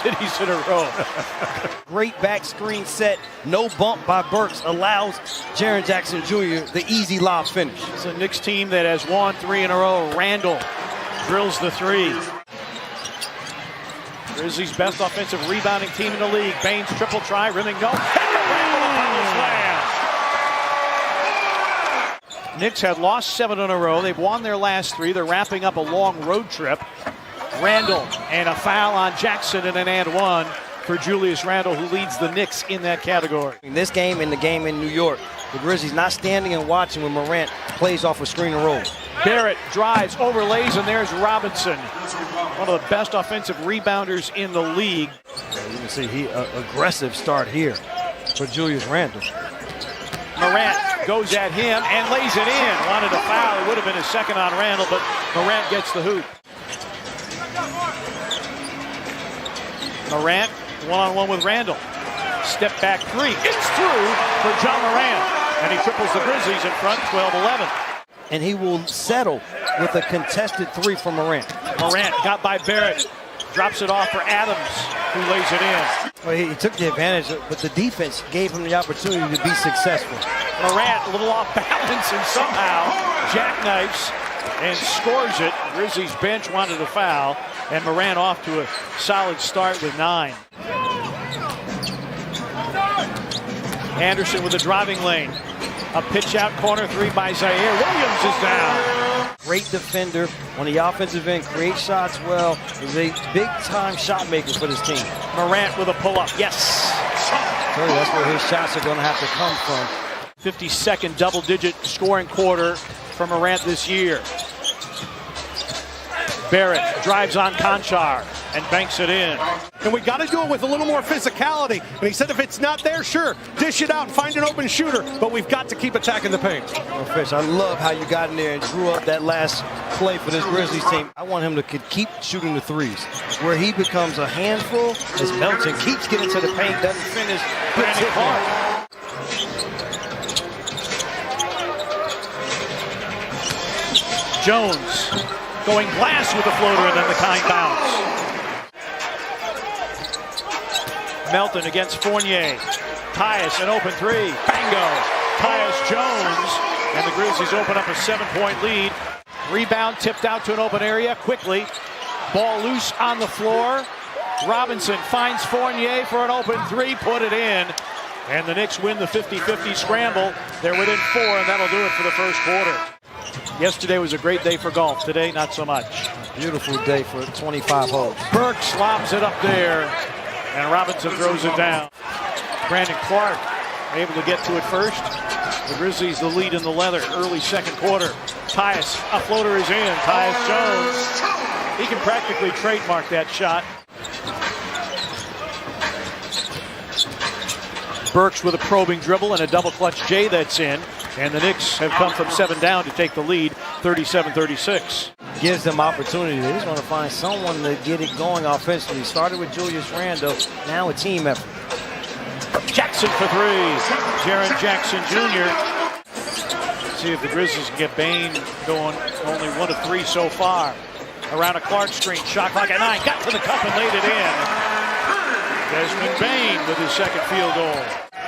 cities in a row. Great back screen set. No bump by Burks allows Jaren Jackson Jr. the easy lob finish. It's a Knicks team that has won 3 in a row. Randall drills the 3. Grizzlies' best offensive rebounding team in the league. Baines triple try, rimming no. Knicks had lost 7 in a row. They've won their last 3. They're wrapping up a long road trip. Randall and a foul on Jackson and an and 1 for Julius Randle, who leads the Knicks in that category. In this game and the game in New York, the Grizzlies not standing and watching when Morant plays off a screen and roll. Barrett drives, overlays, and there's Robinson, one of the best offensive rebounders in the league. You can see aggressive start here for Julius Randle. Morant goes at him and lays it in. Wanted a foul. It would have been his second on Randle, but Morant gets the hoop. Morant one-on-one with Randle. Step back 3. It's through for John Morant. And he triples the Grizzlies in front, 12-11. And he will settle with a contested 3 from Morant. Morant got by Barrett. Drops it off for Adams, who lays it in. Well, he took the advantage, but the defense gave him the opportunity to be successful. Morant a little off balance and somehow jackknifes and scores it. Grizzlies bench wanted a foul, and Morant off to a solid start with 9. Anderson with a driving lane. A pitch out corner 3 by Zaire. Williams is down. Great defender on the offensive end, creates shots well. He's a big-time shot maker for this team. Morant with a pull-up. Yes. So that's where his shots are going to have to come from. 52nd double-digit scoring quarter for Morant this year. Barrett drives on Conchar and banks it in. And we got to do it with a little more physicality. And he said if it's not there, sure, dish it out and find an open shooter. But we've got to keep attacking the paint. Well, Fish, I love how you got in there and drew up that last play for this Grizzlies team. I want him to keep shooting the 3s. Where he becomes a handful as Melton keeps getting to the paint, doesn't finish. Brandon Clark. Jones going glass with the floater and then the kind bounce. Melton against Fournier. Tyus an open 3. Bango. Tyus Jones. And the Grizzlies open up a 7-point lead. Rebound tipped out to an open area quickly. Ball loose on the floor. Robinson finds Fournier for an open 3. Put it in. And the Knicks win the 50-50 scramble. They're within 4, and that'll do it for the first quarter. Yesterday was a great day for golf. Today, not so much. Beautiful day for 25 holes. Burks lobs it up there, and Robinson throws it down. Brandon Clark able to get to it first. The Grizzlies the lead in the leather, early second quarter. Tyus, a floater is in. Tyus Jones. He can practically trademark that shot. Burks with a probing dribble and a double clutch J that's in. And the Knicks have come from 7 down to take the lead, 37-36. Gives them opportunity. They just want to find someone to get it going offensively. Started with Julius Randle, now a team effort. Jackson for 3. Jaren Jackson Jr. See if the Grizzlies can get Bain going. Only 1 of 3 so far. Around a Clark screen, shot clock at 9. Got to the cup and laid it in. Desmond Bain with his second field goal.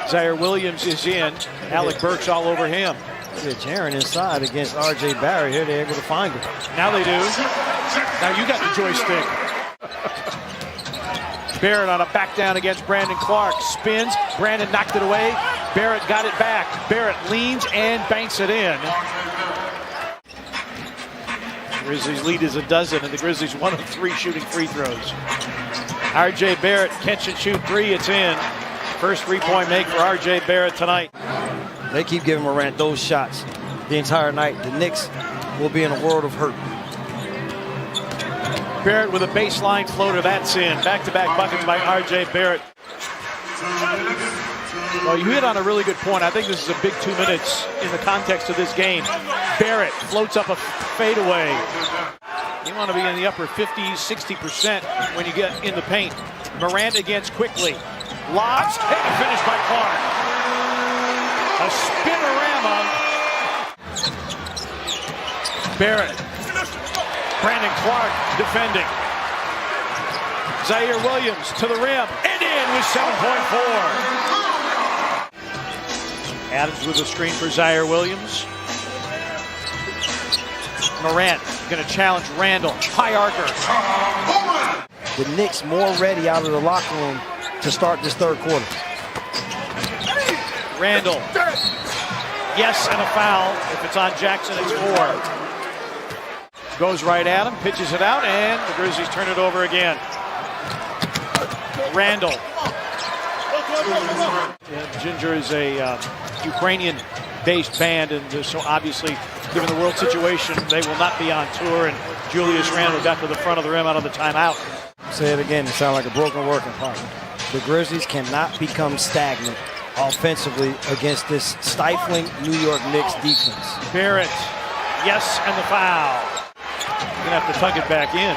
Zaire Williams is in. Alec Burks all over him. Yeah, Jaren inside against R.J. Barry. Here they're able to find him. Now they do. Now you got the joystick. Barrett on a back down against Brandon Clark. Spins. Brandon knocked it away. Barrett got it back. Barrett leans and banks it in. The Grizzlies lead is a dozen, and the Grizzlies 1 of 3 shooting free throws. R.J. Barrett catch and shoot 3. It's in. First 3-point make for R.J. Barrett tonight. They keep giving Morant those shots the entire night. The Knicks will be in a world of hurt. Barrett with a baseline floater. That's in. Back-to-back buckets by R.J. Barrett. Well, you hit on a really good point. I think this is a big 2 minutes in the context of this game. Barrett floats up a fadeaway. You want to be in the upper 50s, 60% when you get in the paint. Morant against Quickly. Lobs, and a finish by Clark. A spinorama. Barrett. Brandon Clark defending. Zaire Williams to the rim and in with 7.4. Adams with a screen for Zaire Williams. Morant going to challenge Randall. High archer. The Knicks more ready out of the locker room to start this third quarter. Randall. Yes, and a foul. If it's on Jackson, it's 4. Goes right at him, pitches it out, and the Grizzlies turn it over again. Randall. Ginger is a Ukrainian-based band, and so obviously, given the world situation, they will not be on tour, and Julius Randle got to the front of the rim out of the timeout. Say it again, it sounds like a broken working partner. The Grizzlies cannot become stagnant offensively against this stifling New York Knicks defense. Barrett, yes, and the foul. You're going to have to tuck it back in.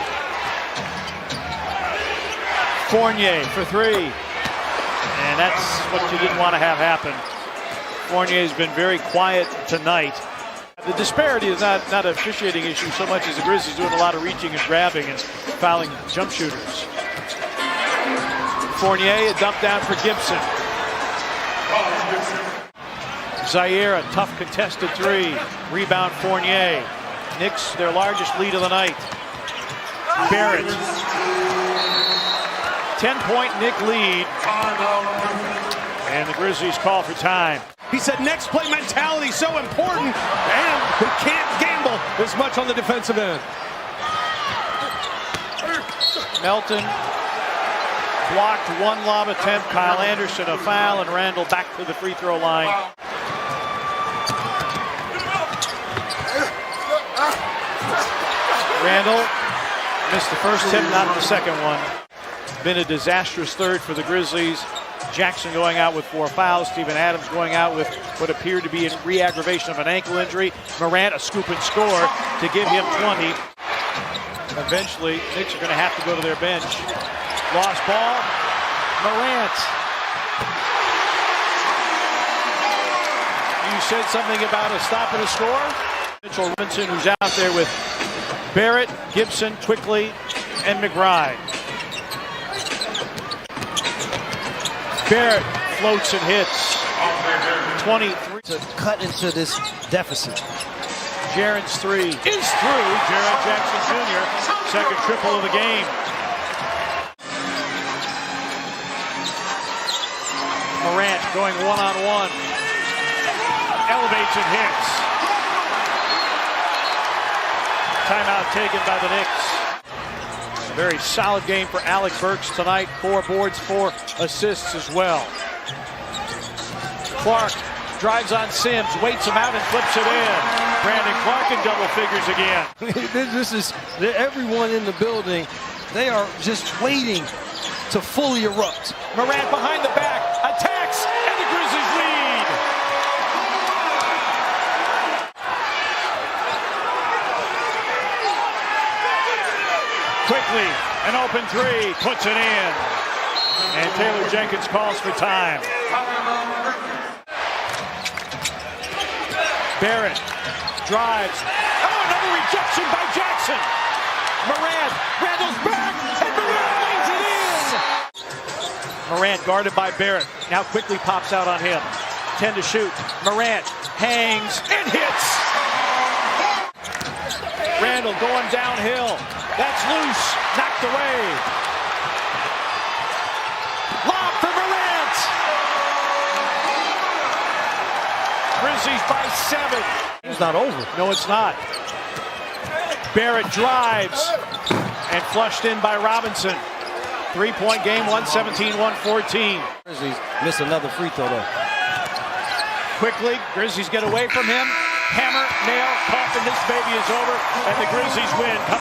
Fournier for 3. And that's what you didn't want to have happen. Fournier's been very quiet tonight. The disparity is not an officiating issue so much as the Grizzlies doing a lot of reaching and grabbing and fouling jump shooters. Fournier, a dump down for Gibson. Zaire, a tough contested 3. Rebound Fournier. Knicks, their largest lead of the night. Barrett. 10-point Knick lead. And the Grizzlies call for time. He said next play mentality so important, and we can't gamble as much on the defensive end. Melton blocked one lob attempt. Kyle Anderson a foul, and Randall back to the free throw line. Randall missed the first tip, not the second one. Been a disastrous third for the Grizzlies. Jackson going out with 4 fouls. Steven Adams going out with what appeared to be a re-aggravation of an ankle injury. Morant a scoop and score to give him 20. Eventually, Knicks are going to have to go to their bench. Lost ball. Morant. You said something about a stop and a score? Mitchell Robinson, who's out there with Barrett, Gibson, Quickly, and McBride. Barrett floats and hits. 23 to cut into this deficit. Jaren's 3 is through. Jaren Jackson Jr. second triple of the game. Morant going one-on-one. Elevates and hits. Timeout taken by the Knicks. A very solid game for Alec Burks tonight. 4 boards, 4 assists as well. Clark drives on Sims, waits him out and flips it in. Brandon Clark in double figures again. This is everyone in the building. They are just waiting to fully erupt. Morant behind the back, attacks, and the Grizzlies lead. Quickly, an open 3, puts it in. And Taylor Jenkins calls for time. Barrett drives. Oh, another rejection by Jackson. Morant, Randall's back, and Morant lays it in. Morant guarded by Barrett. Now quickly pops out on him. 10 to shoot. Morant hangs and hits. Randall going downhill. That's loose. Knocked away. Lob for Morant. Grizzlies by 7. It's not over. No, it's not. Barrett drives and flushed in by Robinson. 3-point game, 117-114. Grizzlies miss another free throw though. Quickly, Grizzlies get away from him. Hammer, nail, coffin, this baby is over, and the Grizzlies win.